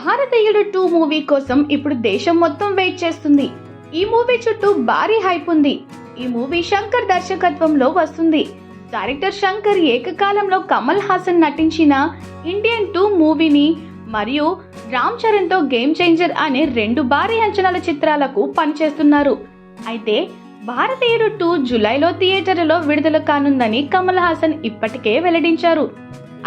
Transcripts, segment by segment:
భారతీయుడు 2 మూవీ కోసం ఇప్పుడు దేశం మొత్తం వెయిట్ చేస్తుంది. ఈ మూవీ చుట్టూ భారీ హైప్ ఉంది. ఈ మూవీ శంకర్ దర్శకత్వంలో వస్తుంది. డైరెక్టర్ శంకర్ ఏకకాలంలో కమల్ హాసన్ నటించిన ఇండియన్ 2 మూవీని మరియు రామ్ చరణ్ తో గేమ్ చేంజర్ అనే 2 భారీ అంచనాల చిత్రాలకు పనిచేస్తున్నారు. అయితే భారతీయుడు 2 జూలైలో థియేటర్లలో విడుదల కానుందని కమల్ హాసన్ ఇప్పటికే వెల్లడించారు.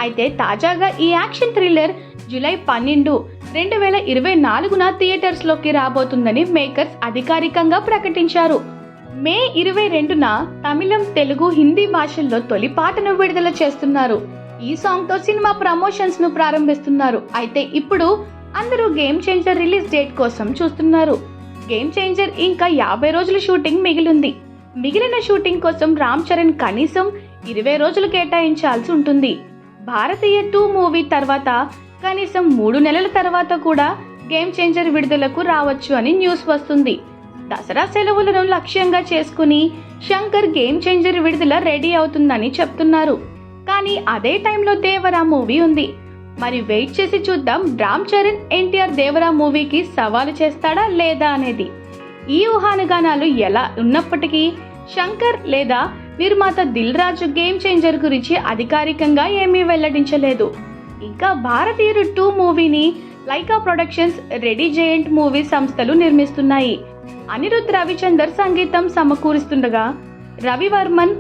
అయితే తాజాగా ఈ యాక్షన్ థ్రిల్లర్ జూలై 12, 2024న థియేటర్స్ లోకి రాబోతుందని మేకర్స్ అధికారికంగా ప్రకటించారు. మే 22న తమిళం, తెలుగు, హిందీ భాషల్లో తొలి పాటను విడుదల చేస్తున్నారు. ఈ సాంగ్ తో సినిమా ప్రమోషన్స్ ను ప్రారంభిస్తున్నారు. అయితే ఇప్పుడు అందరూ గేమ్ చేంజర్ రిలీజ్ డేట్ కోసం చూస్తున్నారు. గేమ్ చేంజర్ ఇంకా 50 రోజుల షూటింగ్ మిగిలింది. మిగిలిన షూటింగ్ కోసం రామ్ చరణ్ కనీసం 20 రోజులు కేటాయించాల్సి ఉంటుంది. భారతీయ 2 మూవీ తర్వాత కనీసం 3 నెలల తర్వాత కూడా గేమ్ చేంజర్ విడుదలకు రావచ్చు అని న్యూస్ వస్తుంది. దసరా సెలవులను లక్ష్యంగా చేసుకుని శంకర్ గేమ్ చేంజర్ విడుదల రెడీ అవుతుందని చెప్తున్నారు. కానీ అదే టైంలో దేవరా మూవీ ఉంది. మరి వెయిట్ చేసి చూద్దాం రామ్ చరణ్ ఎన్టీఆర్ దేవరా మూవీకి సవాలు చేస్తాడా లేదా అనేది. ఈ ఊహానుగానాలు ఎలా ఉన్నప్పటికీ శంకర్ లేదా నిర్మాత దిల్ రాజు గేమ్ చేంజర్ గురించి అధికారికంగా ఏమీ వెల్లడించలేదు. ఇంకా భారతీయుడు 2 మూవీని Lyca productions, red giant movie సంస్థలు నిర్మిస్తున్నాయి. అనిరుద్ రవిచందర్ సంగీతం సమకూరుస్తుండగా రవివర్మన్